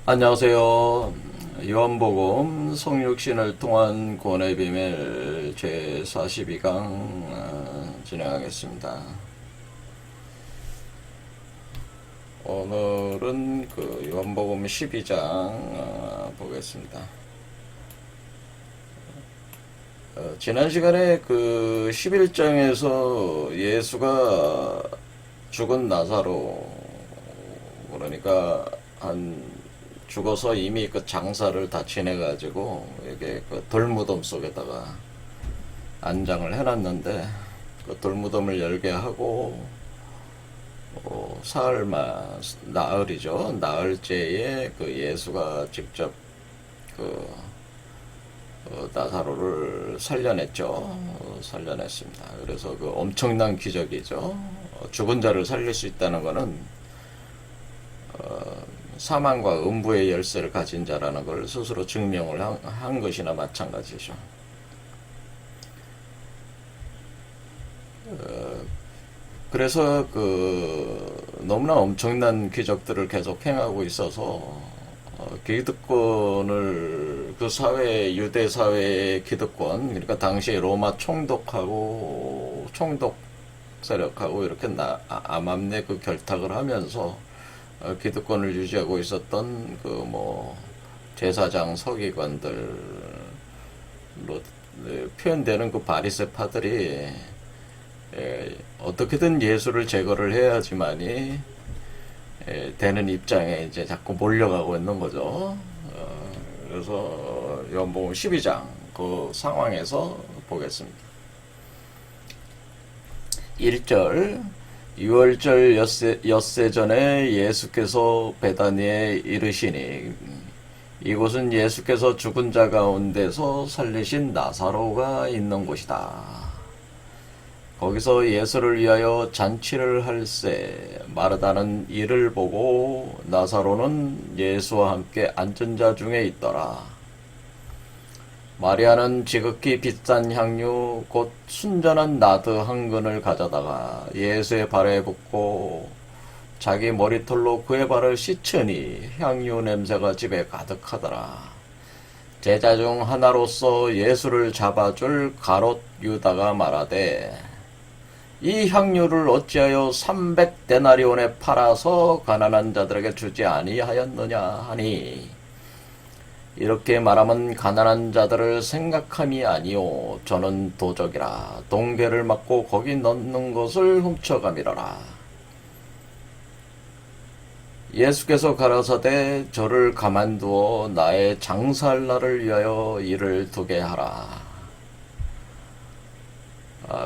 안녕하세요. 요한복음 성육신을 통한 구원의 비밀 제42강 진행하겠습니다. 오늘은 그 요한복음 12장 보겠습니다. 지난 시간에 그 11장에서 예수가 죽은 나사로, 그러니까 죽어서 이미 그 장사를 다 지내가지고 이게 그 돌무덤 속에다가 안장을 해놨는데, 그 돌무덤을 열게 하고 나흘이죠. 나흘째에 그 예수가 직접 그 나사로를 살려냈죠. 살려냈습니다. 그래서 그 엄청난 기적이죠. 죽은 자를 살릴 수 있다는 것은 사망과 음부의 열쇠를 가진 자라는 걸 스스로 증명을 한 것이나 마찬가지죠. 그래서 너무나 엄청난 기적들을 계속 행하고 있어서 기득권을, 그 사회, 유대 사회의 기득권, 그러니까 당시에 로마 총독 세력하고 이렇게 암암내 그 결탁을 하면서 기득권을 유지하고 있었던 제사장 서기관들로 표현되는 그 바리새파들이 어떻게든 예수를 제거를 해야지만이 되는 입장에 이제 자꾸 몰려가고 있는 거죠. 그래서 요한복음 12장 그 상황에서 보겠습니다. 1절, 6월절 엿새 전에 예수께서 베다니에 이르시니 이곳은 예수께서 죽은 자 가운데서 살리신 나사로가 있는 곳이다. 거기서 예수를 위하여 잔치를 할세 마르다는 이를 보고 나사로는 예수와 함께 앉은 자 중에 있더라. 마리아는 지극히 비싼 향유 곧 순전한 나드 한 근을 가져다가 예수의 발에 붓고 자기 머리털로 그의 발을 씻으니 향유 냄새가 집에 가득하더라. 제자 중 하나로서 예수를 잡아줄 가롯 유다가 말하되 이 향유를 어찌하여 300데나리온에 팔아서 가난한 자들에게 주지 아니하였느냐 하니, 이렇게 말하면 가난한 자들을 생각함이 아니요 저는 도적이라 동계를 맞고 거기 넣는 것을 훔쳐가미러라. 예수께서 가라사대 저를 가만두어 나의 장사할 날을 위하여 이를 두게 하라.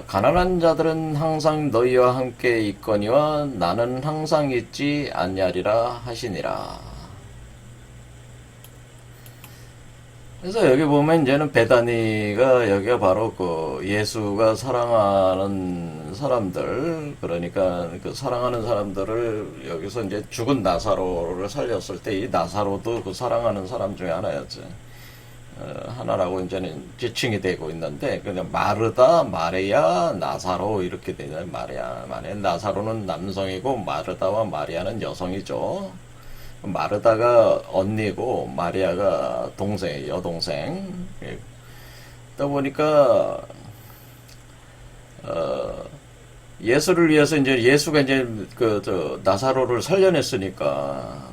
가난한 자들은 항상 너희와 함께 있거니와 나는 항상 있지 아니하리라 하시니라. 그래서 여기 보면 이제는 베다니가, 여기가 바로 그 예수가 사랑하는 사람들, 그러니까 그 사랑하는 사람들을 여기서 이제 죽은 나사로를 살렸을 때 이 나사로도 그 사랑하는 사람 중에 하나였지. 하나라고 이제는 지칭이 되고 있는데, 그냥 마르다, 마리아, 나사로 이렇게 되잖아요. 마리아, 나사로는 남성이고 마르다와 마리아는 여성이죠. 마르다가 언니고 마리아가 여동생. 그러다 보니까 예수를 위해서 이제 예수가 이제 나사로를 살려냈으니까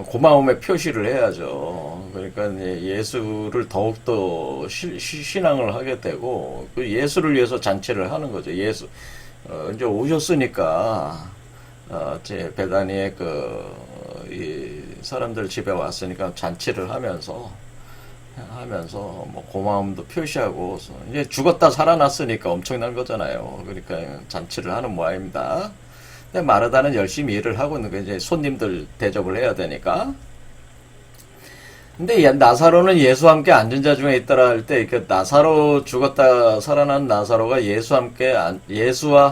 고마움의 표시를 해야죠. 그러니까 예수를 더욱더 신앙을 하게 되고, 그 예수를 위해서 잔치를 하는 거죠. 예수 이제 오셨으니까 제 베다니에 이 사람들 집에 왔으니까 잔치를 하면서 뭐 고마움도 표시하고, 이제 죽었다 살아났으니까 엄청난 거잖아요. 그러니까 잔치를 하는 모양입니다. 근데 마르다는 열심히 일을 하고 있는 거예요. 이제 손님들 대접을 해야 되니까. 근데 나사로는 예수와 함께 앉은 자 중에 있더라 할 때, 그 나사로, 죽었다 살아난 나사로가 예수와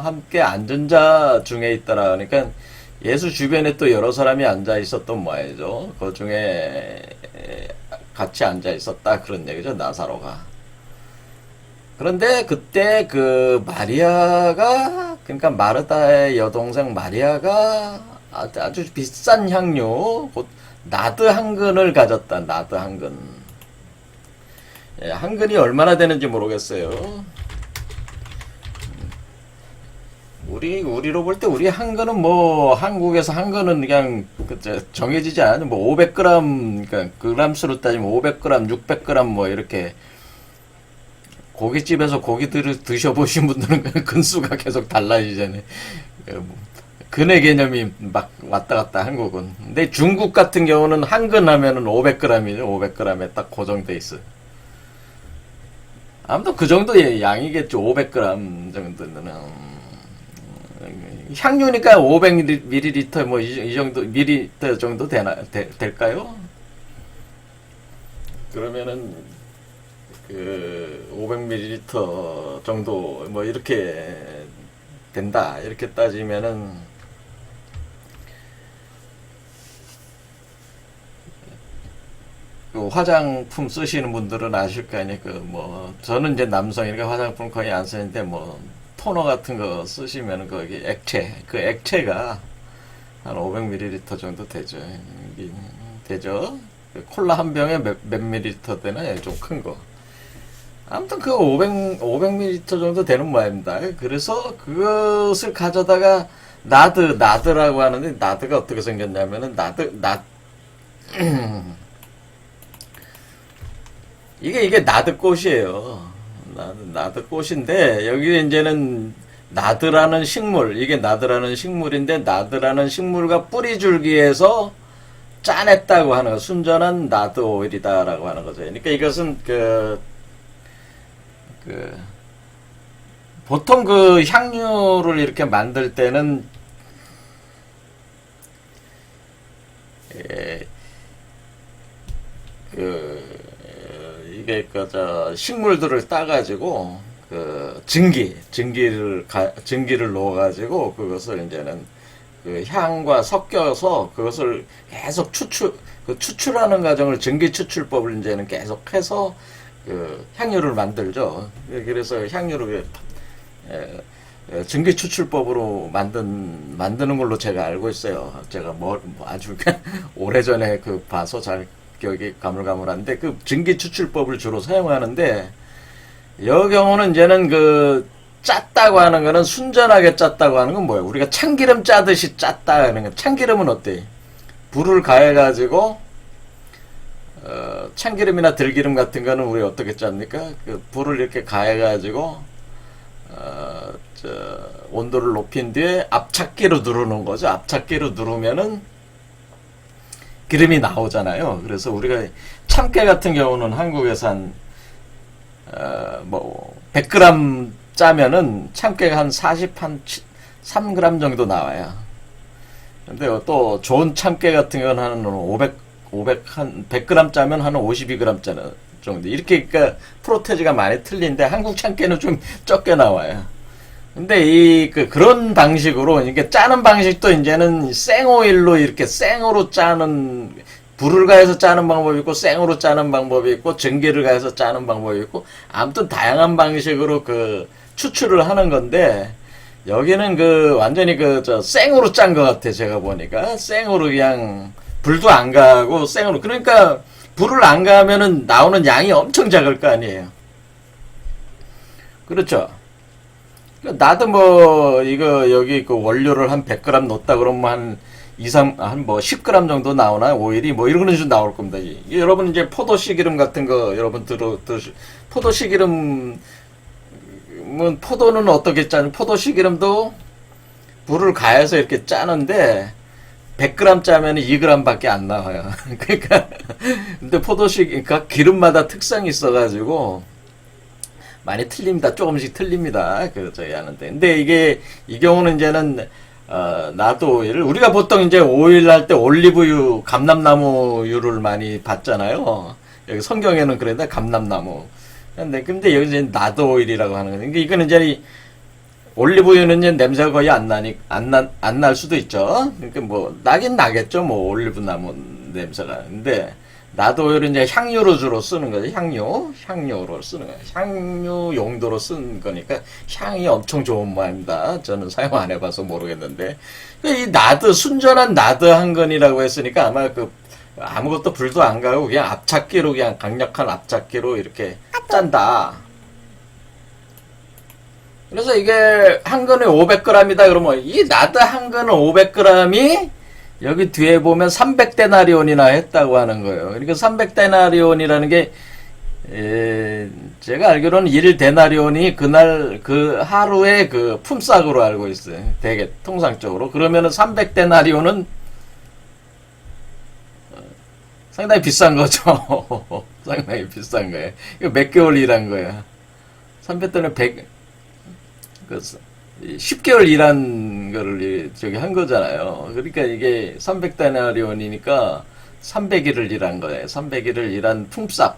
함께 앉은 자 중에 있더라. 그러니까 예수 주변에 또 여러 사람이 앉아 있었던 모양이죠. 그 중에 같이 앉아 있었다, 그런 얘기죠, 나사로가. 그런데 그때 그 마리아가, 그러니까 마르다의 여동생 마리아가 아주 비싼 향료, 곧 나드 한근을 가졌다. 나드 한근. 예, 한근이 얼마나 되는지 모르겠어요. 우리로 볼 때 우리 한근은 뭐 한국에서 한근은 그냥 정해지지 않아요. 뭐 500g, 그러니까 그램수로 따지면 500g, 600g 뭐 이렇게 고깃집에서 고기들을 드셔보신 분들은 근수가 계속 달라지잖아요. 근의 개념이 막 왔다 갔다 한국은. 근데 중국 같은 경우는 한근 하면은 500g이죠. 500g에 딱 고정돼 있어요. 아무튼 그 정도의 양이겠죠. 500g 정도는. 향유니까 500ml 뭐 이 정도 밀리리터 정도 될까요? 그러면은 그 500ml 정도 뭐 이렇게 된다. 이렇게 따지면은 그 화장품 쓰시는 분들은 아실 거 아니에요. 그 뭐 저는 이제 남성이니까 화장품 거의 안 쓰는데 뭐 토너 같은 거 쓰시면 거기 그 액체가 한 500ml 정도 되죠. 되죠. 콜라 한 병에 몇 밀리리터 되나? 좀 큰 거. 아무튼 그 500ml 정도 되는 모양입니다. 그래서 그것을 가져다가 나드라고 하는데, 나드가 어떻게 생겼냐면은, 이게 나드꽃이에요. 나드꽃인데, 여기 이제는 나드라는 식물, 이게 나드라는 식물인데, 나드라는 식물과 뿌리줄기에서 짜냈다고 하는 거, 순전한 나드 오일이다라고 하는 거죠. 그러니까 이것은 보통 그 향료를 이렇게 만들 때는, 이게 식물들을 따가지고 증기를 넣어가지고 그것을 이제는 그 향과 섞여서 그것을 계속 추출하는 과정을 증기 추출법을 이제는 계속해서 그 향유를 만들죠. 그래서 향유를 증기 추출법으로 만드는 걸로 제가 알고 있어요. 제가 아주 오래전에 봐서 잘 기억이 가물가물한데 그 증기 추출법을 주로 사용하는데, 여 경우는 이제는 짰다고 하는 거는, 순전하게 짰다고 하는 건 뭐예요? 우리가 참기름 짜듯이 짰다 하는 거. 참기름은 어때? 불을 가해가지고 참기름이나 들기름 같은 거는 우리 어떻게 짭니까? 불을 이렇게 가해가지고 온도를 높인 뒤에 압착기로 누르는 거죠. 압착기로 누르면은 기름이 나오잖아요. 그래서 우리가 참깨 같은 경우는 한국에서 한 100g 짜면은 참깨가 한 3g 정도 나와요. 근데 또 좋은 참깨 같은 경우는 한 100g 짜면 한 52g 정도. 이렇게 그러니까 프로테이지가 많이 틀린데 한국 참깨는 좀 적게 나와요. 근데 그런 방식으로, 이게 짜는 방식도 이제는 생오일로 이렇게 생으로 짜는, 불을 가해서 짜는 방법이 있고, 생으로 짜는 방법이 있고, 전기를 가해서 짜는 방법이 있고, 아무튼 다양한 방식으로 추출을 하는 건데, 여기는 완전히 생으로 짠 것 같아, 제가 보니까. 생으로 그냥, 불도 안 가고, 생으로. 그러니까, 불을 안 가하면은 나오는 양이 엄청 작을 거 아니에요. 그렇죠? 나도 여기 원료를 한 100g 넣었다 그러면 한 10g 정도 나오나? 오일이 이런 거는 좀 나올 겁니다. 여러분 이제 포도씨기름 같은 거, 여러분 포도씨기름은, 포도는 어떻게 짜는, 포도씨기름도 불을 가해서 이렇게 짜는데, 100g 짜면 2g 밖에 안 나와요. 그러니까, 근데 그러니까 기름마다 특성이 있어가지고, 많이 틀립니다. 조금씩 틀립니다. 저희 하는데. 근데 이 경우는 이제는, 나도 오일을, 우리가 보통 이제 오일 할 때 올리브유, 감람나무유를 많이 받잖아요. 여기 성경에는 그런데 감람나무. 근데 여기 이제 나도 오일이라고 하는 거예요. 이거는 이제 올리브유는 이제 냄새가 거의 안 날 수도 있죠. 그러니까 나긴 나겠죠. 올리브나무 냄새가. 근데 나도 오히려 이제 향유로 주로 쓰는 거죠. 향유로 쓰는 거예요. 향유 용도로 쓴 거니까 향이 엄청 좋은 모양입니다. 저는 사용 안 해봐서 모르겠는데 이 나드 순전한 나드 한건이라고 했으니까 아마 그 아무것도 불도 안 가고 그냥 앞잡기로 그냥 강력한 앞잡기로 이렇게 짠다. 그래서 이게 한 근에 500g이다 그러면 이 나드 한 근은 500g이 여기 뒤에 보면 300데나리온이나 했다고 하는 거예요. 그러니까 300데나리온이라는 게 제가 알기로는 1데나리온이 그날 그 하루의 그 품삯으로 알고 있어요. 되게 통상적으로. 그러면은 300데나리온은 상당히 비싼 거죠. 상당히 비싼 거예요. 이거 몇 개월 일한 거야. 300데나리온 100 10개월 일한 거를 저기 한 거잖아요. 그러니까 이게 300데나리온이니까 300일을 일한 거예요. 300일을 일한 품삯.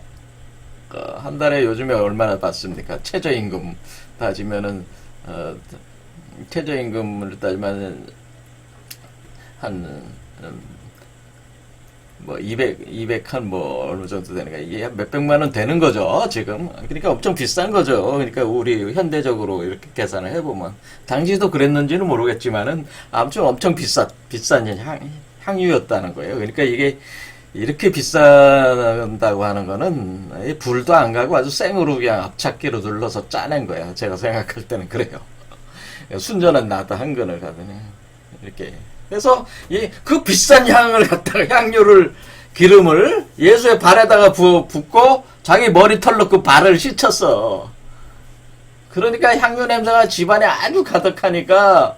한 달에 요즘에 얼마나 받습니까? 최저임금 따지면은, 최저임금을 따지면 한, 뭐, 200 한 뭐, 어느 정도 되는 거야. 이게 몇백만 원 되는 거죠, 지금. 그러니까 엄청 비싼 거죠. 그러니까 우리 현대적으로 이렇게 계산을 해보면. 당시도 그랬는지는 모르겠지만은, 아무튼 엄청 비싼 향유였다는 거예요. 그러니까 이게 이렇게 비싼다고 하는 거는, 불도 안 가고 아주 생으로 그냥 앞잡기로 눌러서 짜낸 거야. 제가 생각할 때는 그래요. 순전한 나다 한 건을 가더니, 이렇게. 그래서 그 비싼 향을 갖다가 향유를 기름을 예수의 발에다가 붓고 자기 머리털로 그 발을 씻었어. 그러니까 향유 냄새가 집안에 아주 가득하니까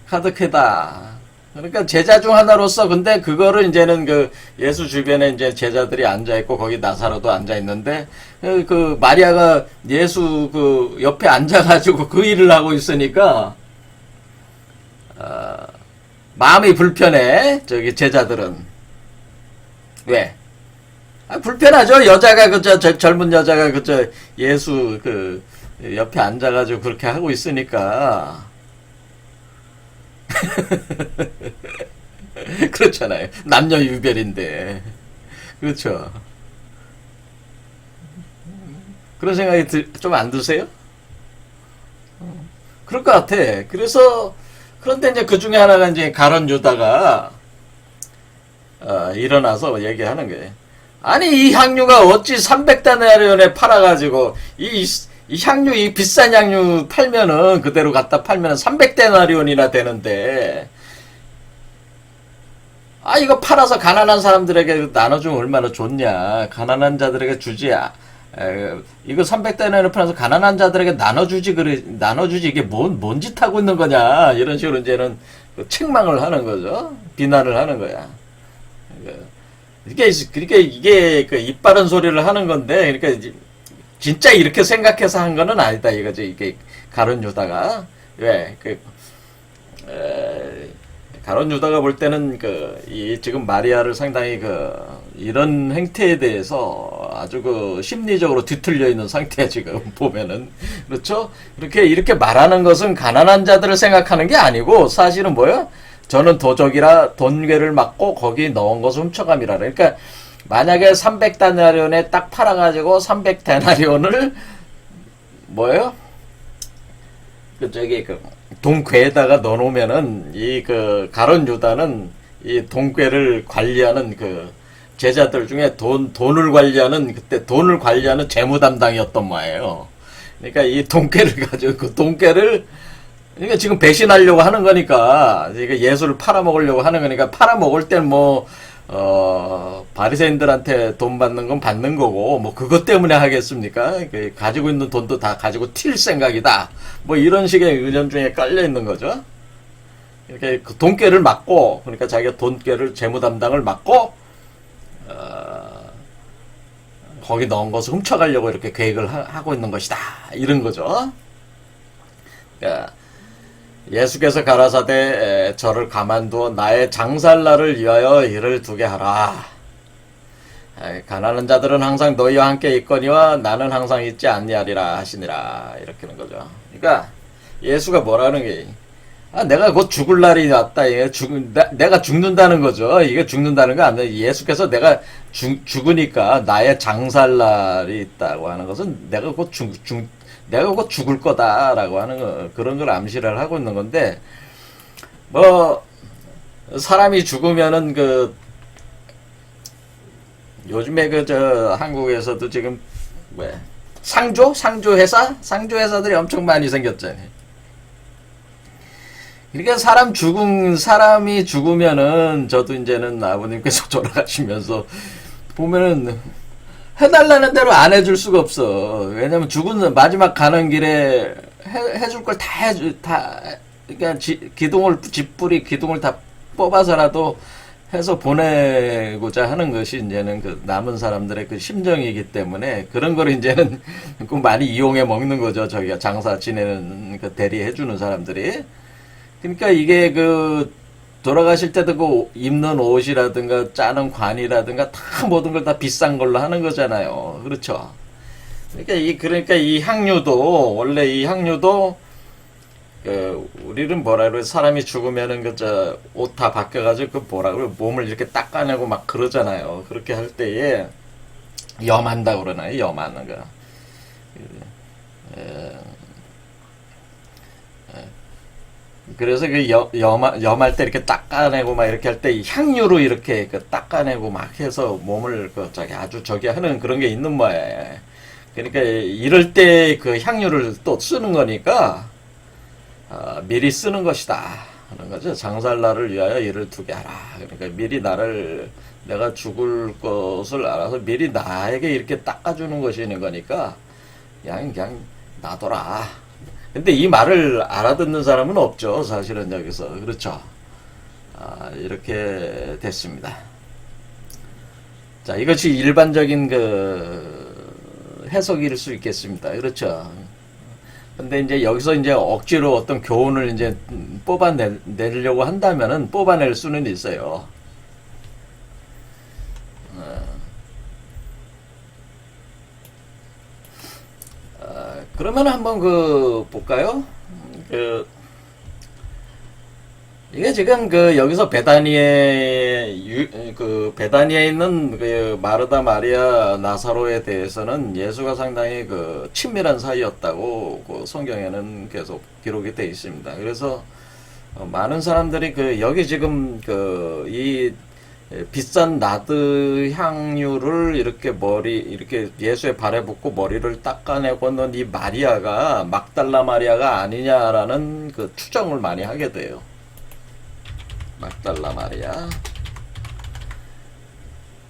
가득하다. 그러니까 제자 중 하나로서 근데 그거를 이제는 그 예수 주변에 이제 제자들이 앉아 있고 거기 나사로도 앉아 있는데 그 마리아가 예수 그 옆에 앉아가지고 그 일을 하고 있으니까 마음이 불편해. 저기 제자들은 왜? 불편하죠. 여자가 그저 젊은 여자가 그저 예수 그 옆에 앉아가지고 그렇게 하고 있으니까 그렇잖아요. 남녀 유별인데 그렇죠. 그런 생각이 좀 안 드세요? 그럴 것 같아. 그래서 그런데 이제 그 중에 하나가 이제 가룟 유다가 일어나서 얘기하는 거예요. 아니 이 향유가 어찌 300데나리온에 팔아가지고 이 향유 이 비싼 향유 팔면은 그대로 갖다 팔면은 300데나리온이나 되는데 이거 팔아서 가난한 사람들에게 나눠주면 얼마나 좋냐. 가난한 자들에게 주지. 이거 300데나리온 팔아서 가난한 자들에게 나눠주지, 그래, 나눠주지, 이게 뭔 짓 하고 있는 거냐. 이런 식으로 이제는 책망을 하는 거죠. 비난을 하는 거야. 그러니까 이게 그 입 바른 소리를 하는 건데, 그러니까 진짜 이렇게 생각해서 한 거는 아니다. 이거지. 이게 가룟 유다가. 왜? 가룟 유다가 볼 때는 지금 마리아를 상당히 이런 행태에 대해서 아주 심리적으로 뒤틀려 있는 상태야, 지금 보면은. 그렇죠? 이렇게 말하는 것은 가난한 자들을 생각하는 게 아니고, 사실은 뭐예요? 저는 도적이라 돈괴를 맞고 거기 넣은 것을 훔쳐감이라. 그러니까, 만약에 300데나리온에 딱 팔아가지고 300데나리온을, 뭐예요? 동괴에다가 넣어놓으면은 가룟 유다는 이 동괴를 관리하는 제자들 중에 돈을 관리하는 그때 돈을 관리하는 재무 담당이었던 모양이에요. 그러니까 이 동괴를 가지고 그 동괴를 그러니까 지금 배신하려고 하는 거니까 예수를 팔아먹으려고 하는 거니까 팔아먹을 땐 바리새인들한테 돈 받는 건 받는 거고, 그것 때문에 하겠습니까? 가지고 있는 돈도 다 가지고 튈 생각이다. 이런 식의 의견 중에 깔려 있는 거죠. 이렇게 그 돈깨를 막고, 그러니까 자기가 돈깨를, 재무 담당을 막고, 거기 넣은 것을 훔쳐가려고 이렇게 계획을 하고 있는 것이다. 이런 거죠. 그러니까 예수께서 가라사대 저를 가만두어 나의 장살날을 위하여 일을 두게 하라. 가난한 자들은 항상 너희와 함께 있거니와 나는 항상 있지 아니하리라 하시니라. 이렇게 하는 거죠. 그러니까 예수가 뭐라는 게 내가 곧 죽을 날이 왔다. 이게 내가 죽는다는 거죠. 이게 죽는다는 거 아니에요. 예수께서 내가 죽으니까 나의 장사할 날이 있다고 하는 것은 내가 곧 죽을 거다라고 하는 그런 걸 암시를 하고 있는 건데, 뭐, 사람이 죽으면은 요즘에 한국에서도 지금, 상조 회사들이 엄청 많이 생겼잖아요. 그러니까 사람이 죽으면은, 저도 이제는 아버님께서 돌아가시면서, 보면은, 해달라는 대로 안 해줄 수가 없어. 왜냐면 마지막 가는 길에 해줄 걸 그러니까 쥐뿌리 기둥을 다 뽑아서라도 해서 보내고자 하는 것이 이제는 그 남은 사람들의 그 심정이기 때문에 그런 걸 이제는 그 많이 이용해 먹는 거죠. 저기가 장사 지내는 그 대리해주는 사람들이. 그러니까 이게 돌아가실 때도 입는 옷이라든가 짜는 관이라든가 다 모든 걸 다 비싼 걸로 하는 거잖아요. 그렇죠. 그러니까 이 향유도 원래 이 향유도 우리는 뭐라 그래 사람이 죽으면은 옷 다 벗겨가지고 뭐라 그래 몸을 이렇게 닦아내고 막 그러잖아요. 그렇게 할 때에 염한다고 그러나요? 염하는 거. 그래서 염할 때 이렇게 닦아내고 막 이렇게 할 때 향유로 이렇게 닦아내고 막 해서 몸을 아주 하는 그런 게 있는 모양이에요. 그러니까 이럴 때 그 향유를 또 쓰는 거니까 미리 쓰는 것이다 하는 거죠. 장사할 날을 위하여 이를 두게 하라. 그러니까 미리 내가 죽을 것을 알아서 미리 나에게 이렇게 닦아주는 것이 있는 거니까 그냥 놔둬라. 근데 이 말을 알아듣는 사람은 없죠. 사실은 여기서. 그렇죠. 이렇게 됐습니다. 자, 이것이 일반적인 해석일 수 있겠습니다. 그렇죠. 근데 이제 여기서 이제 억지로 어떤 교훈을 이제 뽑아내려고 한다면은 뽑아낼 수는 있어요. 그러면 한번 볼까요? 이게 지금 여기서 베다니에 있는 마르다 마리아 나사로에 대해서는 예수가 상당히 친밀한 사이였다고 성경에는 계속 기록이 되어 있습니다. 그래서 많은 사람들이 여기 지금 이 비싼 나드 향유를 이렇게 예수의 발에 붓고 머리를 닦아내고 넣은 이 마리아가 막달라 마리아가 아니냐라는 추정을 많이 하게 돼요. 막달라 마리아.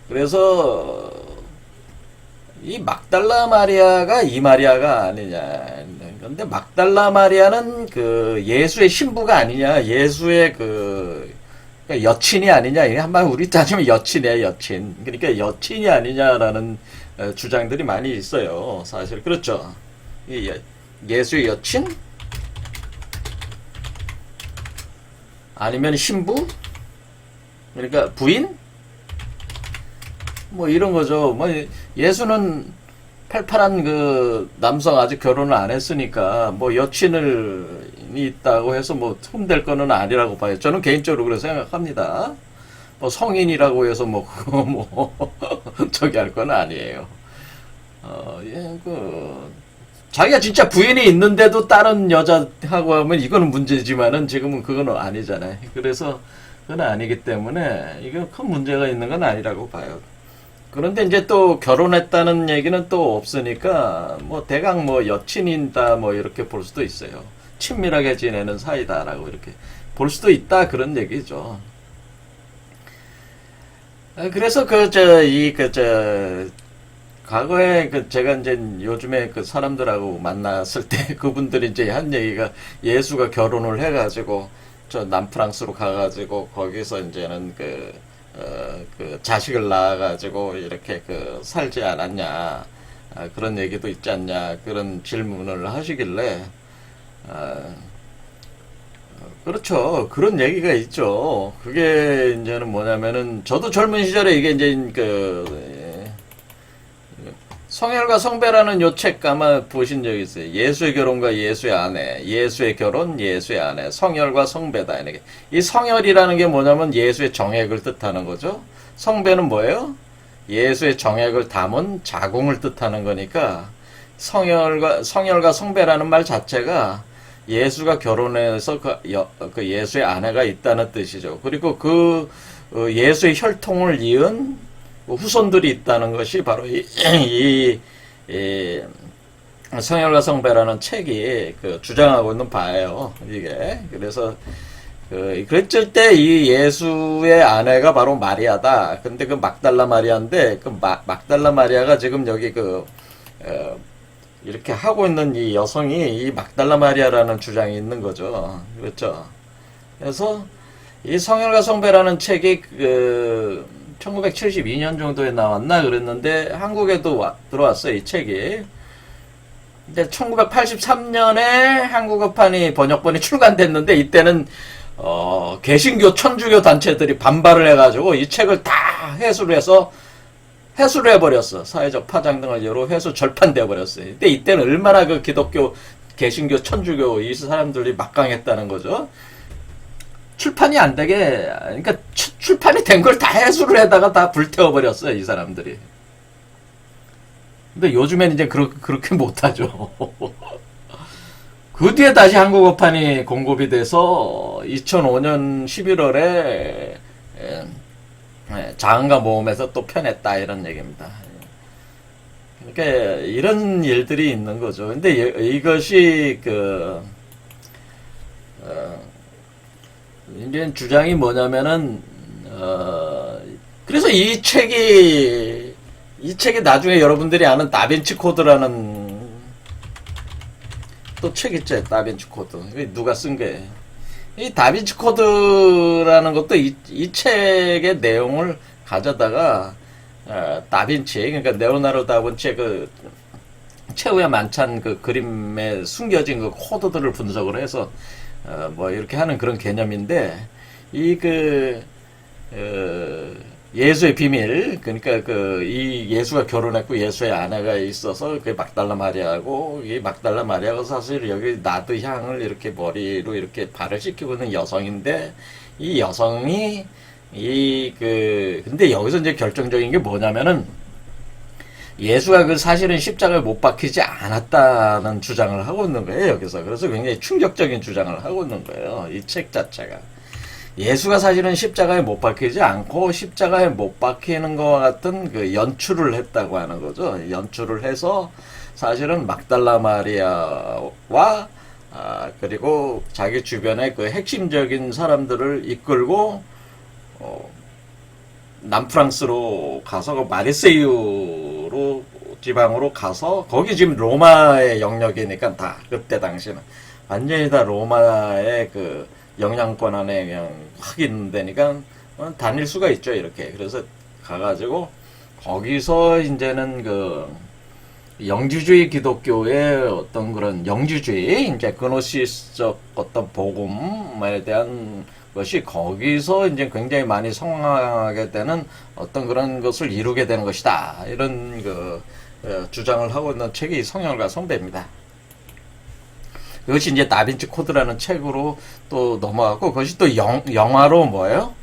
그래서 이 막달라 마리아가 이 마리아가 아니냐. 근데 막달라 마리아는 예수의 신부가 아니냐. 예수의 그러니까 여친이 아니냐. 한마디 우리 따지면 여친이에요, 여친. 그러니까 여친이 아니냐라는 주장들이 많이 있어요. 사실 그렇죠. 예수의 여친? 아니면 신부? 그러니까 부인? 뭐 이런 거죠. 뭐 예수는 팔팔한 남성 아직 결혼을 안 했으니까 뭐 여친을 있다고 해서 뭐 흠될 거는 아니라고 봐요. 저는 개인적으로 그렇게 생각합니다. 뭐 성인이라고 해서 뭐 그거 뭐 저기 할 건 아니에요. 자기가 진짜 부인이 있는데도 다른 여자하고 하면 이거는 문제지만은 지금은 그건 아니잖아요. 그래서 그건 아니기 때문에 이거 큰 문제가 있는 건 아니라고 봐요. 그런데 이제 또 결혼했다는 얘기는 또 없으니까 뭐 대강 뭐 여친이다 뭐 이렇게 볼 수도 있어요. 친밀하게 지내는 사이다라고 이렇게 볼 수도 있다 그런 얘기죠. 그래서 과거에 제가 이제 요즘에 사람들하고 만났을 때 그분들이 이제 한 얘기가 예수가 결혼을 해가지고 저 남프랑스로 가가지고 거기서 이제는 자식을 낳아가지고 이렇게 살지 않았냐. 그런 얘기도 있지 않냐. 그런 질문을 하시길래, 그렇죠. 그런 얘기가 있죠. 그게 이제는 뭐냐면은, 저도 젊은 시절에 이게 이제 성혈과 성배라는 요 책 아마 보신 적 있어요. 예수의 결혼과 예수의 아내, 예수의 결혼, 예수의 아내, 성혈과 성배다. 이렇게. 이 성혈이라는 게 뭐냐면 예수의 정액을 뜻하는 거죠. 성배는 뭐예요? 예수의 정액을 담은 자궁을 뜻하는 거니까 성혈과 성배라는 말 자체가 예수가 결혼해서 그 예수의 아내가 있다는 뜻이죠. 그리고 그 예수의 혈통을 이은 후손들이 있다는 것이 바로 이 성혈과 성배라는 책이 주장하고 있는 바예요. 이게 그래서 그랬을 때 이 예수의 아내가 바로 마리아다. 근데 그 막달라 마리아인데 그 막달라 마리아가 지금 여기 이렇게 하고 있는 이 여성이 이 막달라 마리아라는 주장이 있는 거죠. 그렇죠. 그래서 이 성혈과 성배라는 책이 1972년 정도에 나왔나 그랬는데 한국에도 들어왔어요. 이 책이. 근데 1983년에 한국어판이 번역본이 출간됐는데 이때는 개신교 천주교 단체들이 반발을 해가지고 이 책을 다 회수를 해버렸어. 사회적 파장 등을 이유로 회수 절판되어 버렸어요. 근데 이때는 얼마나 그 기독교, 개신교, 천주교 이 사람들이 막강했다는 거죠. 출판이 안 되게, 그러니까 출판이 된 걸 다 해수를 해다가 다 불태워버렸어요, 이 사람들이. 근데 요즘엔 이제 그렇게 못하죠. 그 뒤에 다시 한국어판이 공급이 돼서 2005년 11월에 자언과 모험에서 또 편했다 이런 얘기입니다. 그러니까 이런 일들이 있는 거죠. 근데 이것이 이제 주장이 뭐냐면은 그래서 이 책이 나중에 여러분들이 아는 다빈치 코드라는 또 책 있죠. 다빈치 코드. 누가 쓴 거예요? 이 다빈치 코드라는 것도 이 책의 내용을 가져다가 다빈치, 그러니까 레오나르도 다빈치의 최후의 만찬 그림에 숨겨진 그 코드들을 분석을 해서 뭐 이렇게 하는 그런 개념인데 예수의 비밀, 그러니까 이 예수가 결혼했고 예수의 아내가 있어서 그 막달라 마리아고, 이 막달라 마리아가 사실 여기 나드 향을 이렇게 머리로 이렇게 발을 씻기고 있는 여성인데, 이 여성이 근데 여기서 이제 결정적인 게 뭐냐면은 예수가 사실은 십자가에 못 박히지 않았다는 주장을 하고 있는 거예요, 여기서. 그래서 굉장히 충격적인 주장을 하고 있는 거예요, 이 책 자체가. 예수가 사실은 십자가에 못 박히지 않고 십자가에 못 박히는 것과 같은 연출을 했다고 하는 거죠. 연출을 해서 사실은 막달라 마리아와 그리고 자기 주변의 핵심적인 사람들을 이끌고 남프랑스로 가서 마르세유로 지방으로 가서 거기 지금 로마의 영역이니까 다 그때 당시는 완전히 다 로마의 영향권 안에 그냥 확 있는 데니까 다닐 수가 있죠, 이렇게. 그래서 가가지고 거기서 이제는 영주주의 기독교의 어떤 그런 영주주의, 이제 그노시스적 어떤 복음에 대한 것이 거기서 이제 굉장히 많이 성황하게 되는 어떤 그런 것을 이루게 되는 것이다. 이런 주장을 하고 있는 책이 성혈과 성배입니다. 그것이 이제 다빈치 코드라는 책으로 또 넘어가고, 그것이 또 영화로 뭐예요?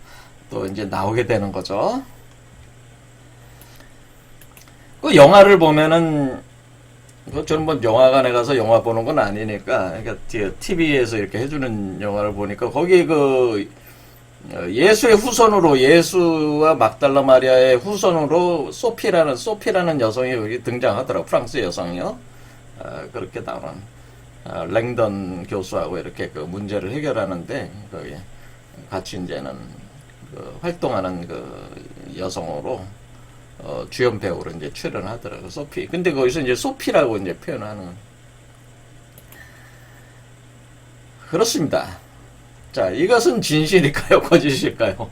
또 이제 나오게 되는 거죠. 그 영화를 보면은, 저는 뭐 영화관에 가서 영화 보는 건 아니니까, 그러니까 TV에서 이렇게 해주는 영화를 보니까, 거기 예수의 후손으로, 예수와 막달라 마리아의 후손으로 소피라는 여성이 여기 등장하더라고요. 프랑스 여성이요. 그렇게 나오는. 랭던 교수하고 이렇게 문제를 해결하는데 거기 같이 이제는 활동하는 여성으로 주연 배우로 이제 출연하더라고, 소피. 근데 거기서 이제 소피라고 이제 표현하는. 그렇습니다. 자, 이것은 진실일까요, 거짓일까요?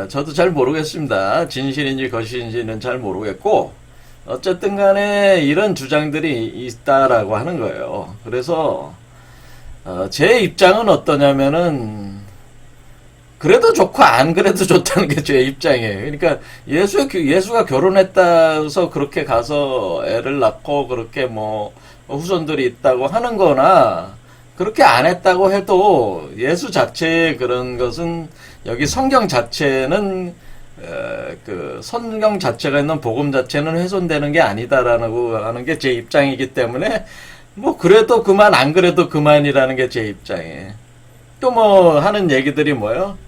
저도 잘 모르겠습니다. 진실인지 거짓인지는 잘 모르겠고, 어쨌든 간에 이런 주장들이 있다라고 하는 거예요. 그래서 제 입장은 어떠냐면은 그래도 좋고 안 그래도 좋다는 게 제 입장이에요. 그러니까 예수가 결혼했다서 그렇게 가서 애를 낳고 그렇게 뭐 후손들이 있다고 하는 거나 그렇게 안 했다고 해도 예수 자체의 그런 것은 여기 성경 자체는 그 성경 자체가 있는 복음 자체는 훼손되는 게 아니다라고 하는 게 제 입장이기 때문에 뭐 그래도 그만 안 그래도 그만이라는 게 제 입장이에요. 또 뭐 하는 얘기들이 뭐요?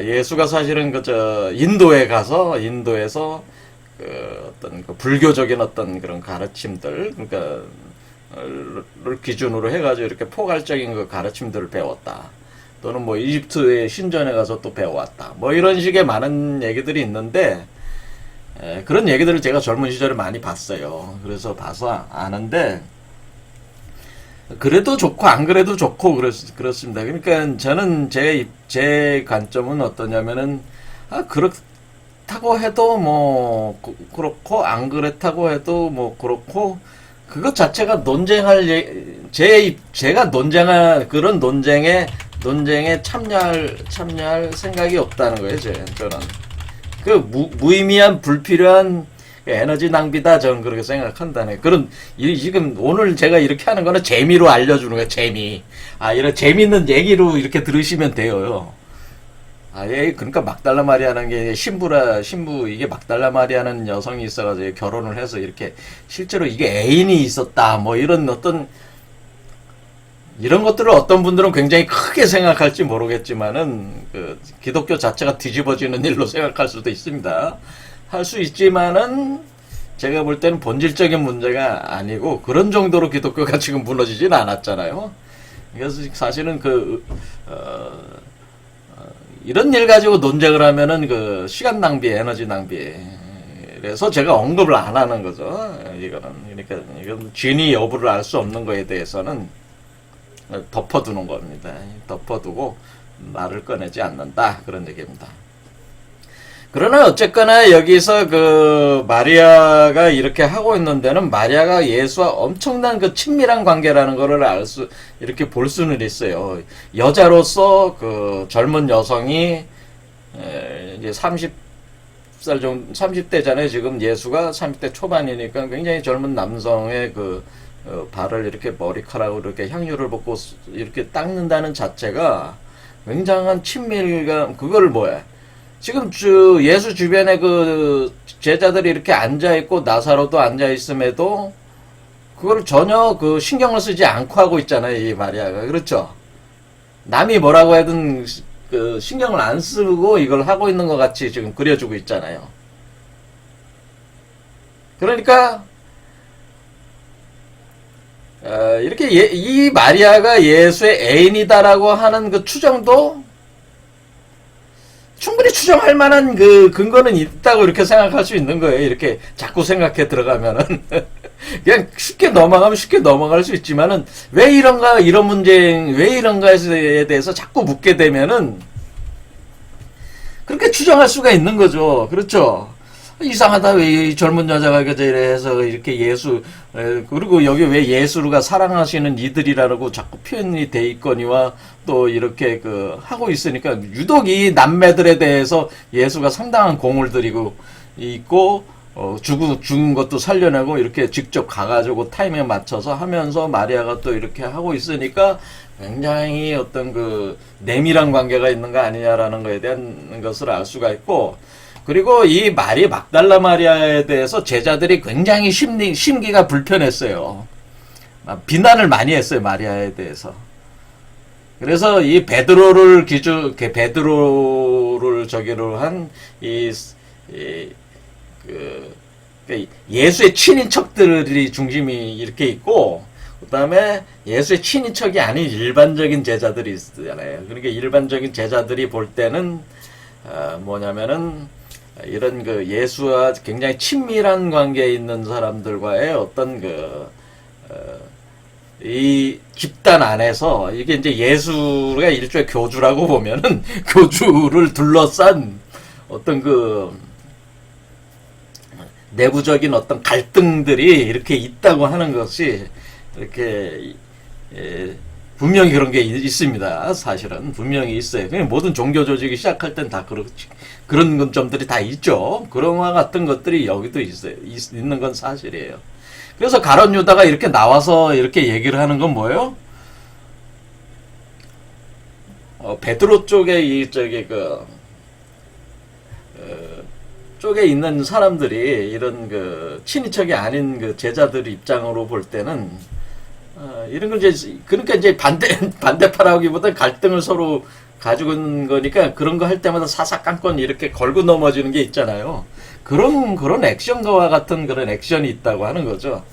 예수가 사실은 그저 인도에서 그 어떤 그 불교적인 어떤 그런 가르침들 그러니까 를 기준으로 해가지고 이렇게 포괄적인 그 가르침들을 배웠다. 또는 뭐 이집트의 신전에 가서 또 배워왔다. 뭐 이런 식의 많은 얘기들이 있는데 그런 얘기들을 제가 젊은 시절에 많이 봤어요. 그래서 봐서 아는데 그래도 좋고 안 그래도 좋고 그렇습니다. 그러니까 저는 제 관점은 어떠냐면은 그렇다고 해도 뭐 그렇고 안 그렇다고 해도 뭐 그렇고 그것 자체가 제가 논쟁할 그런 논쟁에 참여할 생각이 없다는 거예요. 저는 그 무의미한 불필요한 에너지 낭비다. 저는 그렇게 생각한다네. 지금 오늘 제가 이렇게 하는 거는 재미로 알려주는 거예요. 재미. 이런 재미있는 얘기로 이렇게 들으시면 돼요. 그러니까 막달라 마리아라는 게 신부, 이게 막달라 마리아는 여성이 있어가지고 결혼을 해서 이렇게 실제로 이게 애인이 있었다. 뭐 이런 이런 것들을 어떤 분들은 굉장히 크게 생각할지 모르겠지만은, 기독교 자체가 뒤집어지는 일로 생각할 수도 있습니다. 할 수 있지만은, 제가 볼 때는 본질적인 문제가 아니고, 그런 정도로 기독교가 지금 무너지진 않았잖아요. 그래서 사실은 이런 일 가지고 논쟁을 하면은 시간 낭비, 에너지 낭비. 그래서 제가 언급을 안 하는 거죠. 그러니까 이건 진위 여부를 알 수 없는 거에 대해서는 덮어두는 겁니다. 덮어두고 말을 꺼내지 않는다. 그런 얘기입니다. 그러나 어쨌거나 여기서 마리아가 이렇게 하고 있는 데는 마리아가 예수와 엄청난 친밀한 관계라는 거를 이렇게 볼 수는 있어요. 여자로서 젊은 여성이 이제 30대잖아요. 지금 예수가 30대 초반이니까 굉장히 젊은 남성의 발을 이렇게 머리카락으로 이렇게 향유를 붓고 이렇게 닦는다는 자체가 굉장한 친밀감, 그걸 지금 예수 주변에 제자들이 이렇게 앉아있고 나사로도 앉아있음에도 그걸 전혀 신경을 쓰지 않고 하고 있잖아요, 이 마리아가. 그렇죠? 남이 뭐라고 하든 신경을 안 쓰고 이걸 하고 있는 것 같이 지금 그려주고 있잖아요. 그러니까 이렇게 이 마리아가 예수의 애인이다라고 하는 추정도 충분히 추정할 만한 근거는 있다고 이렇게 생각할 수 있는 거예요. 이렇게 자꾸 생각해 들어가면은. 그냥 쉽게 넘어갈 수 있지만은, 왜 이런가에 대해서 자꾸 묻게 되면은, 그렇게 추정할 수가 있는 거죠. 그렇죠? 이상하다. 왜 이 젊은 여자가 이래서 이렇게 그리고 여기 왜 예수가 사랑하시는 이들이라고 자꾸 표현이 돼 있거니와 또 이렇게 하고 있으니까 유독 이 남매들에 대해서 예수가 상당한 공을 들이고 있고, 죽은 것도 살려내고 이렇게 직접 가가지고 타임에 맞춰서 하면서 마리아가 또 이렇게 하고 있으니까 굉장히 어떤 내밀한 관계가 있는 거 아니냐라는 거에 대한 것을 알 수가 있고, 그리고 이 막달라 마리아에 대해서 제자들이 굉장히 심기가 불편했어요. 비난을 많이 했어요, 마리아에 대해서. 그래서 이 베드로를 저기로 한 예수의 친인척들이 중심이 이렇게 있고, 그 다음에 예수의 친인척이 아닌 일반적인 제자들이 있잖아요. 그러니까 일반적인 제자들이 볼 때는 뭐냐면은 이런 예수와 굉장히 친밀한 관계에 있는 사람들과의 어떤 이 집단 안에서 이게 이제 예수가 일종의 교주라고 보면은 교주를 둘러싼 어떤 내부적인 어떤 갈등들이 이렇게 있다고 하는 것이 이렇게 분명히 그런 게 있습니다. 사실은 분명히 있어요. 그냥 모든 종교 조직이 시작할 땐 다 그런 점들이 다 있죠. 그런 와 같은 것들이 여기도 있어요. 있는 건 사실이에요. 그래서 가룟 유다가 이렇게 나와서 이렇게 얘기를 하는 건 뭐예요? 베드로 쪽에 쪽에 있는 사람들이 이런 친인척이 아닌 제자들 입장으로 볼 때는 이런 걸 그러니까 이제 반대파라기보다 갈등을 서로 가지고 있는 거니까 그런 거 할 때마다 사사건건 이렇게 걸고 넘어지는 게 있잖아요. 그런 액션과 같은 그런 액션이 있다고 하는 거죠.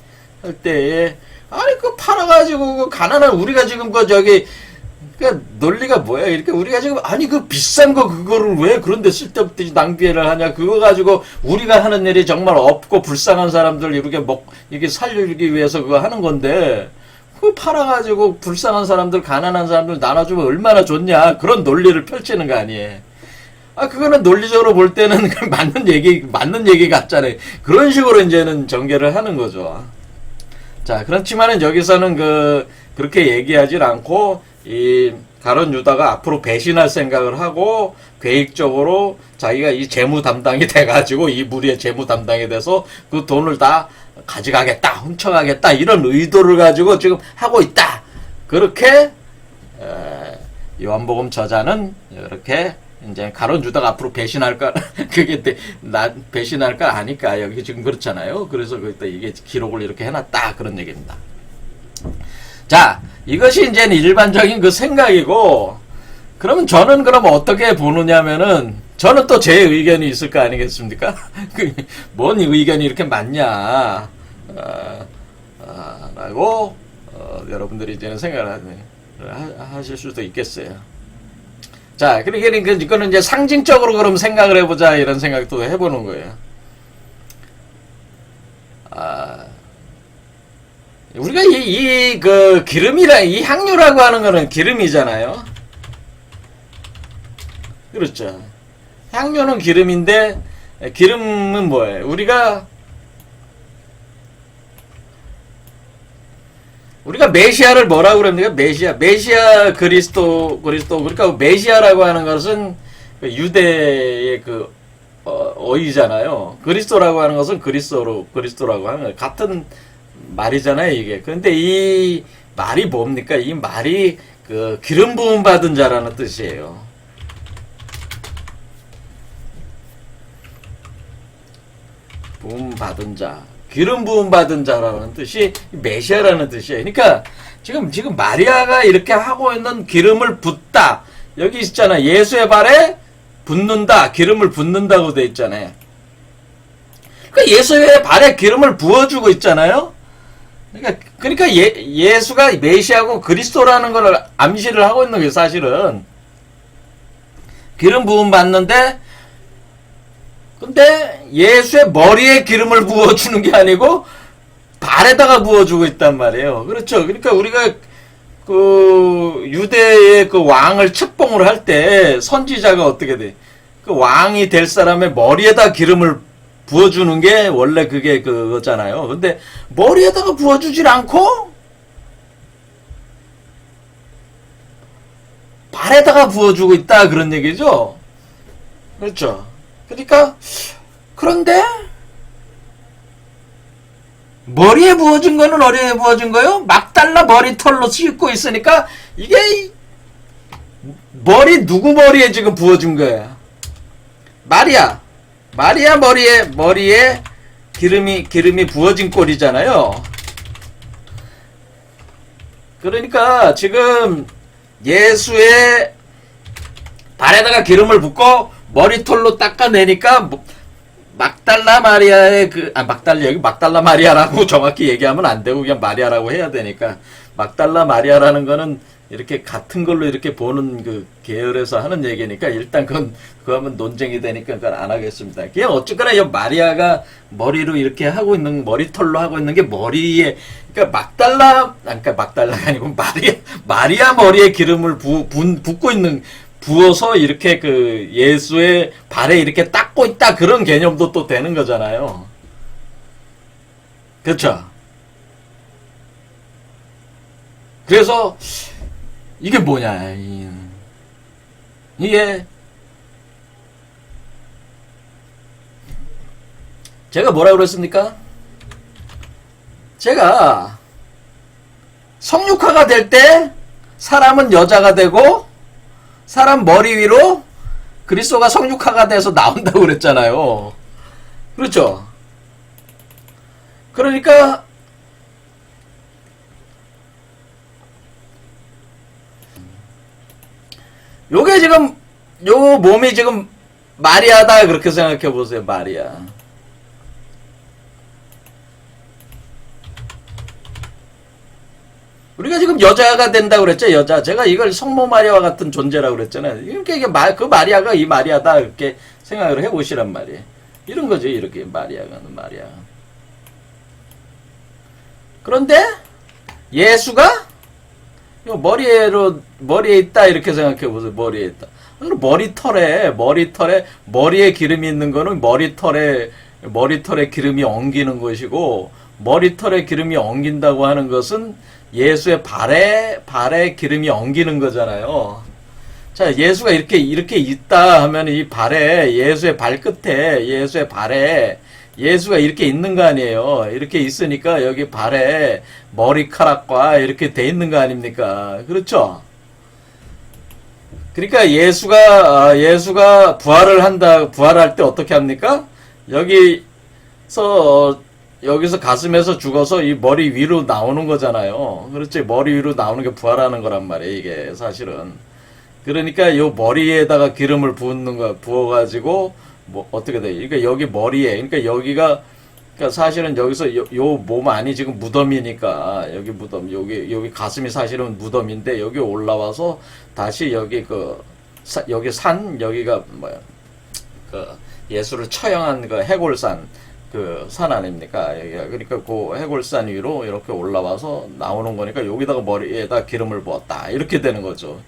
할 때에, 아니, 팔아가지고, 가난한, 우리가 지금 논리가 뭐야? 이렇게 우리가 지금, 아니, 비싼 그거를 왜 그런데 쓸데없이 낭비를 하냐? 그거 가지고 우리가 하는 일이 정말 없고 불쌍한 사람들 이렇게 살리기 위해서 그거 하는 건데, 그거 팔아가지고 불쌍한 사람들, 가난한 사람들 나눠주면 얼마나 좋냐? 그런 논리를 펼치는 거 아니에요. 그거는 논리적으로 볼 때는 맞는 얘기 같잖아요. 그런 식으로 이제는 전개를 하는 거죠. 자, 그렇지만은 여기서는 그렇게 얘기하지 않고, 이 가룟 유다가 앞으로 배신할 생각을 하고, 계획적으로 자기가 이 재무 담당이 돼가지고, 이 무리의 재무 담당이 돼서 그 돈을 다 가져가겠다, 훔쳐가겠다, 이런 의도를 가지고 지금 하고 있다. 그렇게, 요한복음 저자는 이렇게 이제 가룟 유다가 앞으로 배신할까 배신할까 아니까 여기 지금 그렇잖아요. 그래서 이게 기록을 이렇게 해놨다 그런 얘기입니다. 자, 이것이 이제 일반적인 생각이고, 그러면 저는 어떻게 보느냐면은 저는 또 제 의견이 있을 거 아니겠습니까? 뭔 의견이 이렇게 많냐 라고 여러분들이 이제는 생각을 하실 수도 있겠어요. 자, 그러니까 이거는 이제 상징적으로 그럼 생각을 해보자, 이런 생각도 해보는 거예요. 우리가 이 향유라고 하는 거는 기름이잖아요. 그렇죠. 향유는 기름인데, 기름은 뭐예요? 우리가 메시아를 뭐라고 그럽니까? 메시아 그리스도. 그러니까 메시아라고 하는 것은 유대의 어이잖아요. 그리스도라고 하는 것은 그리스도라고 하는 거예요. 같은 말이잖아요, 이게. 그런데 이 말이 뭡니까? 이 말이 기름 부음 받은 자라는 뜻이에요. 부음 받은 자. 기름 부음 받은 자라는 뜻이 메시아라는 뜻이에요. 그러니까 지금 마리아가 이렇게 하고 있는 기름을 붓다. 여기 있잖아. 예수의 발에 붓는다. 기름을 붓는다고 돼 있잖아요. 그러니까 예수의 발에 기름을 부어주고 있잖아요. 그러니까 예수가 메시아고 그리스도라는 걸 암시를 하고 있는 거예요. 사실은 기름 부음 받는데, 근데 예수의 머리에 기름을 부어주는 게 아니고 발에다가 부어주고 있단 말이에요. 그렇죠. 그러니까 우리가 유대의 왕을 책봉을 할 때 선지자가 어떻게 돼? 왕이 될 사람의 머리에다 기름을 부어주는 게 원래 그게 그거잖아요. 근데 머리에다가 부어주질 않고 발에다가 부어주고 있다, 그런 얘기죠. 그렇죠. 그러니까, 그런데 머리에 부어준 거는 어디에 부어준 거예요? 막달라 머리털로 씻고 있으니까 이게 누구 머리에 지금 부어준 거야? 마리아 머리에 기름이 부어진 꼴이잖아요. 그러니까 지금 예수의 발에다가 기름을 붓고 머리털로 닦아내니까 막달라 마리아의 여기 막달라 마리아라고 정확히 얘기하면 안 되고 그냥 마리아라고 해야 되니까, 막달라 마리아라는 거는 이렇게 같은 걸로 이렇게 보는 계열에서 하는 얘기니까 일단 그거 하면 논쟁이 되니까 그건 안 하겠습니다. 그냥 어쨌거나 이 마리아가 머리로 이렇게 하고 있는, 머리털로 하고 있는 게 머리에, 그러니까 막달라가 아니고 마리아 머리에 기름을 붓고 있는, 부어서 이렇게 예수의 발에 이렇게 닦고 있다, 그런 개념도 또 되는 거잖아요. 그렇죠. 그래서 이게 뭐냐, 이게, 제가 뭐라고 그랬습니까? 제가 성육화가 될 때 사람은 여자가 되고 사람 머리 위로 그리스도가 성육화가 돼서 나온다고 그랬잖아요. 그렇죠? 그러니까 요게 지금 요 몸이 지금 마리아다 그렇게 생각해 보세요. 마리아. 우리가 지금 여자가 된다고 그랬죠, 여자. 제가 이걸 성모 마리아와 같은 존재라고 그랬잖아요. 이렇게 그 마리아가 이 마리아다, 이렇게 생각을 해보시란 말이에요. 이런 거죠, 이렇게 마리아가, 마리아. 그런데, 예수가, 머리에 있다, 이렇게 생각해보세요, 머리에 있다. 머리에 기름이 있는 거는 머리털에 기름이 엉기는 것이고, 머리털에 기름이 엉긴다고 하는 것은 예수의 발에 기름이 엉기는 거잖아요. 자, 예수가 이렇게 있다 하면 이 예수의 발끝에, 예수의 발에, 예수가 이렇게 있는 거 아니에요. 이렇게 있으니까 여기 발에 머리카락과 이렇게 돼 있는 거 아닙니까? 그렇죠? 그러니까 예수가 부활할 때 어떻게 합니까? 여기서 가슴에서 죽어서 이 머리 위로 나오는 거잖아요. 그렇지. 머리 위로 나오는 게 부활하는 거란 말이에요. 이게 사실은. 그러니까 요 머리에다가 기름을 부어가지고 뭐 어떻게 돼? 그러니까 여기 머리에, 그러니까 여기가, 그러니까 사실은 여기서 요 몸 안이 지금 무덤이니까 여기 무덤, 여기 가슴이 사실은 무덤인데 여기 올라와서 다시 여기 여기 여기가 뭐야? 예수를 처형한 해골산. 산 아닙니까? 여기가. 그러니까 그 해골산 위로 이렇게 올라와서 나오는 거니까 여기다가 머리에다 기름을 부었다. 이렇게 되는 거죠.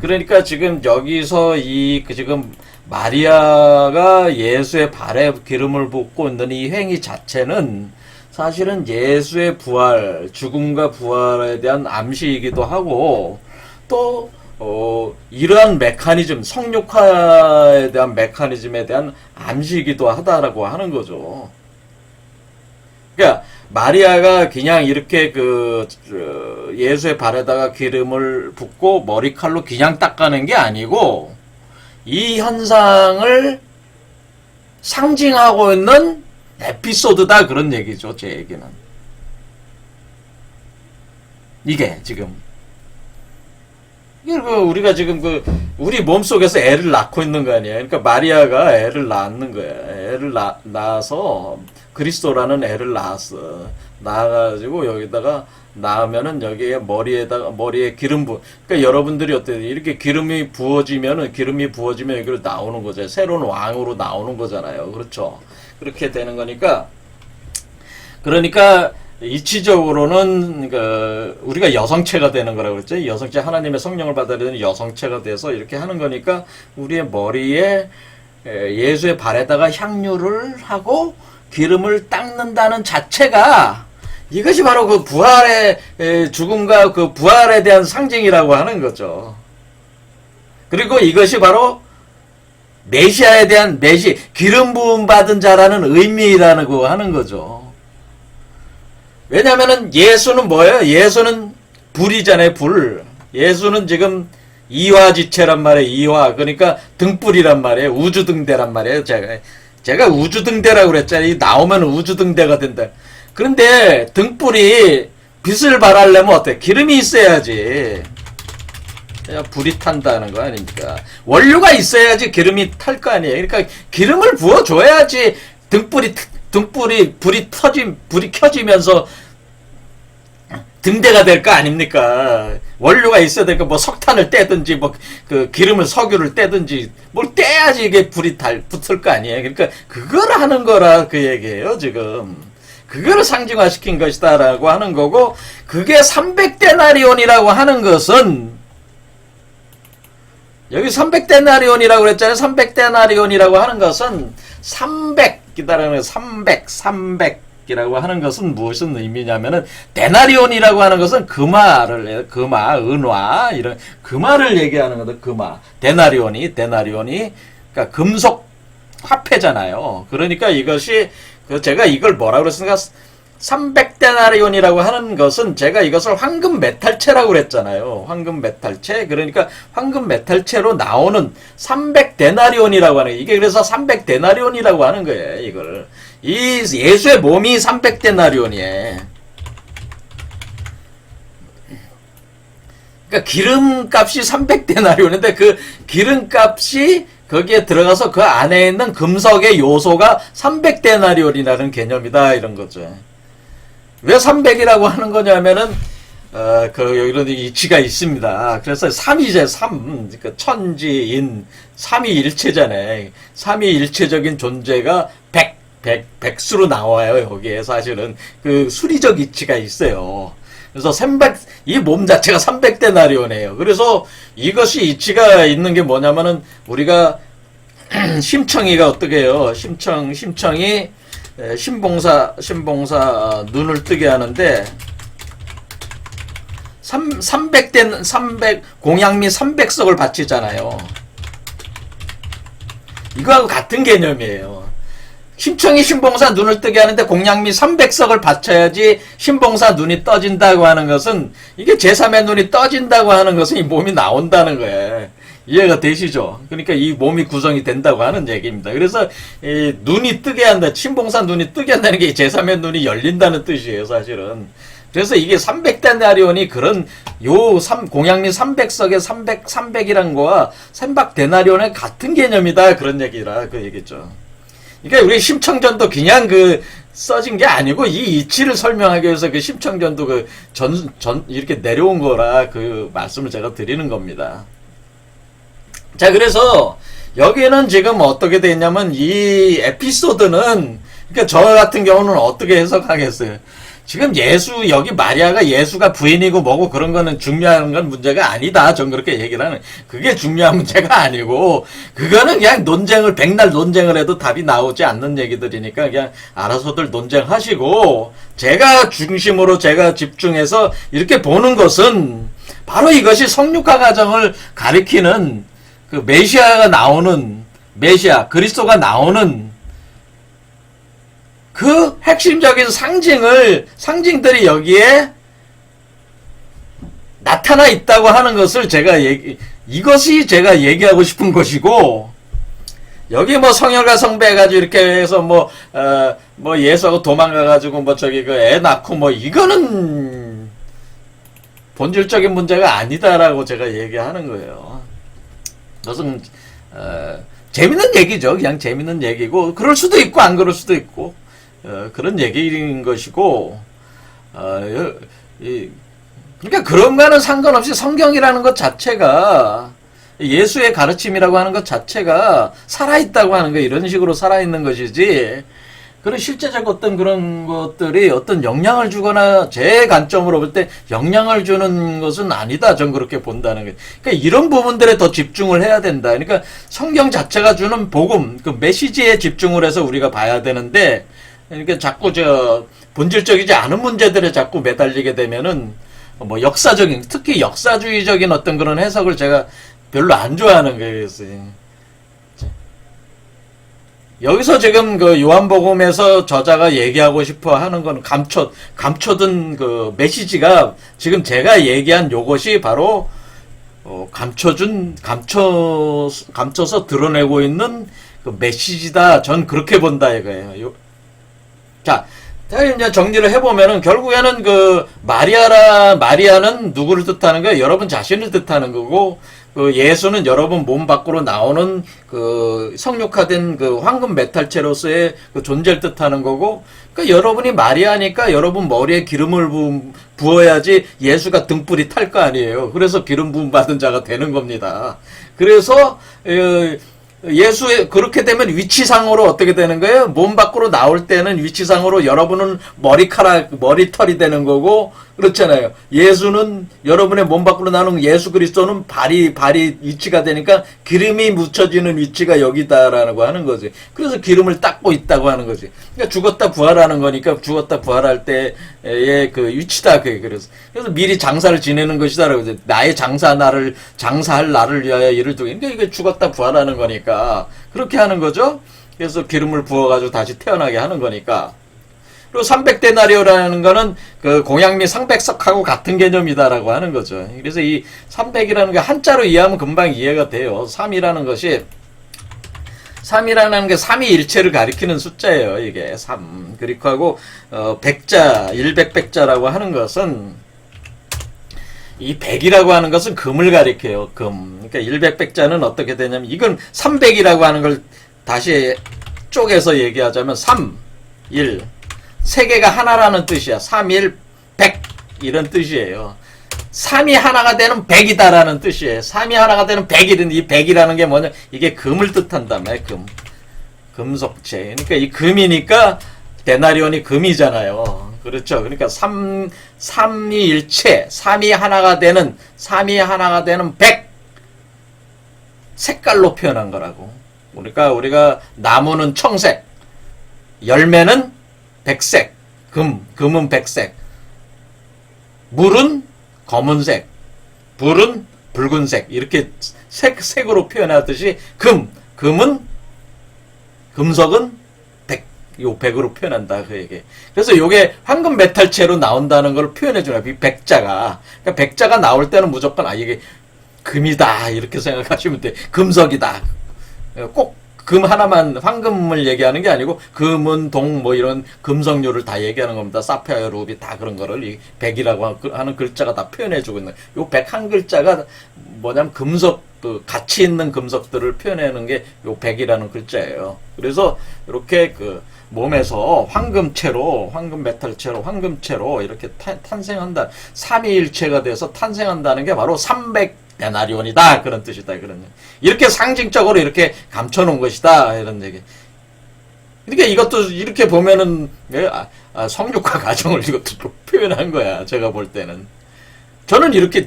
그러니까 지금 여기서 지금 마리아가 예수의 발에 기름을 붓고 있는 이 행위 자체는 사실은 예수의 부활, 죽음과 부활에 대한 암시이기도 하고 또 이러한 메커니즘, 성육화에 대한 메커니즘에 대한 암시이기도 하다라고 하는 거죠. 그러니까 마리아가 그냥 이렇게 예수의 발에다가 기름을 붓고 머리칼로 그냥 닦아낸 게 아니고 이 현상을 상징하고 있는 에피소드다 그런 얘기죠. 제 얘기는. 이게 지금 우리가 지금 우리 몸속에서 애를 낳고 있는 거 아니에요. 그러니까 마리아가 애를 낳는 거야. 애를 낳아서 그리스도라는 애를 낳았어. 낳아가지고 여기다가 낳으면은 여기에 머리에 그러니까 여러분들이 어때요? 이렇게 기름이 부어지면 여기로 나오는 거죠. 새로운 왕으로 나오는 거잖아요. 그렇죠? 그렇게 되는 거니까. 그러니까 이치적으로는 우리가 여성체가 되는 거라고 그랬죠. 여성체, 하나님의 성령을 받아들이는 여성체가 돼서 이렇게 하는 거니까 우리의 머리에 예수의 발에다가 향유를 하고 기름을 닦는다는 자체가 이것이 바로 그 부활의 죽음과 그 부활에 대한 상징이라고 하는 거죠. 그리고 이것이 바로 메시아에 대한 기름 부음 받은 자라는 의미라고 하는 거죠. 왜냐면은 예수는 뭐예요? 예수는 불이잖아요, 불. 예수는 지금 이화지체란 말이에요, 이화. 그러니까 등불이란 말이에요, 우주등대란 말이에요. 제가 우주등대라고 그랬잖아요. 나오면 우주등대가 된다. 그런데 등불이 빛을 발하려면 어때? 기름이 있어야지. 불이 탄다는 거 아닙니까? 원료가 있어야지 기름이 탈 거 아니에요. 그러니까 기름을 부어줘야지 불이 켜지면서 등대가 될 거 아닙니까? 원료가 있어야 되니까 뭐 석탄을 떼든지 기름을 석유를 떼든지 뭘 떼야지 이게 불이 붙을 거 아니에요. 그러니까 그걸 하는 거라 그 얘기예요, 지금. 그거를 상징화시킨 것이다라고 하는 거고, 그게 300데나리온이라고 하는 것은 여기 300데나리온이라고 그랬잖아요. 300데나리온이라고 하는 것은 300 기다려요. 300 300이라고 하는 것은 무슨 의미냐면은 데나리온이라고 하는 것은 금화를 해요. 금화, 은화 이런 금화를 얘기하는 거다. 금화. 데나리온이 그러니까 금속 화폐잖아요. 그러니까 이것이 제가 이걸 뭐라고 그랬습니까? 300데나리온이라고 하는 것은 제가 이것을 황금 메탈체라고 그랬잖아요. 황금 메탈체. 그러니까 황금 메탈체로 나오는 300데나리온이라고 하는 이게 그래서 300데나리온이라고 하는 거예요. 이걸. 이 예수의 몸이 300데나리온이에요. 그러니까 기름값이 300데나리온인데 그 기름값이 거기에 들어가서 그 안에 있는 금속의 요소가 300데나리온이라는 개념이다. 이런 거죠. 왜 300이라고 하는 거냐면은, 이런 이치가 있습니다. 그래서 3이제 3, 그러니까 천지인, 삼위일체잖아요. 삼위일체적인 존재가 100수로 나와요. 여기에 사실은. 그 수리적 이치가 있어요. 그래서 이 몸 자체가 300데나리온이에요. 그래서 이것이 이치가 있는 게 뭐냐면은, 우리가, 심청이가 어떻게 해요? 심청이, 신봉사 눈을 뜨게 하는데 300 공양미 300석을 바치잖아요. 이거하고 같은 개념이에요. 심청이 신봉사 눈을 뜨게 하는데 공양미 300석을 바쳐야지 신봉사 눈이 떠진다고 하는 것은 이게 제3의 눈이 떠진다고 하는 것은 이 몸이 나온다는 거예요. 이해가 되시죠? 그러니까 이 몸이 구성이 된다고 하는 얘기입니다. 그래서 이 눈이 뜨게 한다, 신봉사 눈이 뜨게 한다는 게 제3의 눈이 열린다는 뜻이에요, 사실은. 그래서 이게 300데나리온이 그런 공양미 300석의 300이란 거와 300데나리온의 같은 개념이다, 그런 얘기라 그 얘기죠. 그러니까 우리 심청전도 그냥 써진 게 아니고 이 이치를 설명하기 위해서 그 심청전도 이렇게 내려온 거라 그 말씀을 제가 드리는 겁니다. 자, 그래서 여기는 지금 어떻게 돼 있냐면 이 에피소드는 그러니까 저 같은 경우는 어떻게 해석하겠어요? 지금 여기 마리아가 예수가 부인이고 뭐고 그런 거는 중요한 건 문제가 아니다. 전 그렇게 얘기를 하는. 그게 중요한 문제가 아니고 그거는 그냥 백날 논쟁을 해도 답이 나오지 않는 얘기들이니까 그냥 알아서들 논쟁하시고 제가 중심으로 제가 집중해서 이렇게 보는 것은 바로 이것이 성육화 과정을 가리키는 그 그리스도가 나오는 그 핵심적인 상징들이 여기에 나타나 있다고 하는 것을 이것이 제가 얘기하고 싶은 것이고, 여기 성혈과 성배 해가지고 이렇게 해서 예수하고 도망가가지고 애 낳고 이거는 본질적인 문제가 아니다라고 제가 얘기하는 거예요. 그것은 재밌는 얘기죠. 그냥 재밌는 얘기고 그럴 수도 있고 안 그럴 수도 있고 그런 얘기인 것이고 그러니까 그런 거는 상관없이 성경이라는 것 자체가 예수의 가르침이라고 하는 것 자체가 살아있다고 하는 거 이런 식으로 살아있는 것이지 그런 실제적 어떤 그런 것들이 어떤 영향을 주거나 제 관점으로 볼 때 영향을 주는 것은 아니다. 전 그렇게 본다는 게. 그러니까 이런 부분들에 더 집중을 해야 된다. 그러니까 성경 자체가 주는 복음, 그 메시지에 집중을 해서 우리가 봐야 되는데, 그러니까 자꾸 본질적이지 않은 문제들에 자꾸 매달리게 되면은 역사적인, 특히 역사주의적인 어떤 그런 해석을 제가 별로 안 좋아하는 거예요. 여기서 지금 요한복음에서 저자가 얘기하고 싶어 하는 건 감춰둔 그 메시지가 지금 제가 얘기한 요것이 바로 감춰서 드러내고 있는 그 메시지다. 전 그렇게 본다 이거예요. 자, 이제 정리를 해보면은 결국에는 마리아는 누구를 뜻하는 거예요? 여러분 자신을 뜻하는 거고, 예수는 여러분 몸 밖으로 나오는 성육화된 황금 메탈체로서의 존재를 뜻하는 거고, 그러니까 여러분이 마리아니까 여러분 머리에 기름을 부어야지 예수가 등불이 탈 거 아니에요. 그래서 기름 부음 받은 자가 되는 겁니다. 그래서 예수의 그렇게 되면 위치상으로 어떻게 되는 거예요? 몸 밖으로 나올 때는 위치상으로 여러분은 머리털이 되는 거고 그렇잖아요. 예수는 여러분의 몸 밖으로 나오는 예수 그리스도는 발이 위치가 되니까 기름이 묻혀지는 위치가 여기다라고 하는 거지. 그래서 기름을 닦고 있다고 하는 거지. 그러니까 죽었다 부활하는 거니까 죽었다 부활할 때의 그 위치다. 그래서 미리 장사를 지내는 것이다라고. 나의 장사할 나를 위하여 일을 두고. 그러니까 이게 죽었다 부활하는 거니까 그렇게 하는 거죠. 그래서 기름을 부어가지고 다시 태어나게 하는 거니까. 그리고 300데나리오라는 거는 그 공양미 상백석하고 같은 개념이다라고 하는 거죠. 그래서 이 300이라는 게 한자로 이해하면 금방 이해가 돼요. 3이라는 게 삼위일체를 가리키는 숫자예요. 이게 3. 그리고 하고 백자, 100백자라고 하는 것은 이 100이라고 하는 것은 금을 가리켜요. 금. 그러니까 100백자는 어떻게 되냐면 이건 300이라고 하는 걸 다시 쪼개서 얘기하자면 3, 1 세 개가 하나라는 뜻이야. 3, 1, 100 이런 뜻이에요. 3이 하나가 되는 100이다라는 뜻이에요. 3이 하나가 되는 100이든 이 100이라는 게 뭐냐? 이게 금을 뜻한단 말이에요. 금속체. 그러니까 이 금이니까 데나리온이 금이잖아요. 그렇죠. 그러니까 3이 일체, 3이 하나가 되는 100 색깔로 표현한 거라고. 그러니까 우리가 나무는 청색, 열매는 백색, 금은 백색, 물은 검은색, 불은 붉은색, 이렇게 색으로 표현하듯이 금은 금속은 요 100으로 표현한다, 그 얘기. 그래서 요게 황금 메탈체로 나온다는 걸 표현해주는 거야, 이 백자가. 그러니까 백자가 나올 때는 무조건, 이게 금이다, 이렇게 생각하시면 돼. 금속이다. 꼭 금 하나만 황금을 얘기하는 게 아니고 금은 동 뭐 이런 금속류를 다 얘기하는 겁니다. 사파이어 루비 다 그런 거를 이 100이라고 하는 글자가 다 표현해 주고 있는. 요 100 한 글자가 뭐냐면 금속 그 가치 있는 금속들을 표현하는 게 요 100이라는 글자예요. 그래서 이렇게 그 몸에서 황금체로 황금체로 이렇게 탄생한다. 삼위일체가 돼서 탄생한다는 게 바로 300데나리온이다. 그런 뜻이다. 이렇게 상징적으로 이렇게 감춰놓은 것이다. 이런 얘기. 그러니까 이것도 이렇게 보면은 성육화 과정을 이것도 표현한 거야. 제가 볼 때는. 저는 이렇게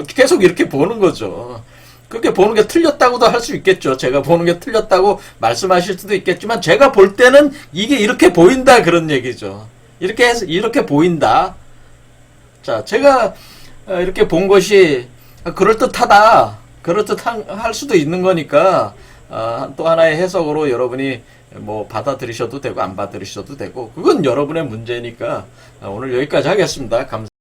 계속 이렇게 보는 거죠. 그렇게 보는 게 틀렸다고도 할 수 있겠죠. 제가 보는 게 틀렸다고 말씀하실 수도 있겠지만 제가 볼 때는 이게 이렇게 보인다 그런 얘기죠. 이렇게 보인다. 자, 제가 이렇게 본 것이 그럴듯할 수도 있는 거니까 또 하나의 해석으로 여러분이 뭐 받아들이셔도 되고 안 받아들이셔도 되고 그건 여러분의 문제니까 오늘 여기까지 하겠습니다. 감사합니다.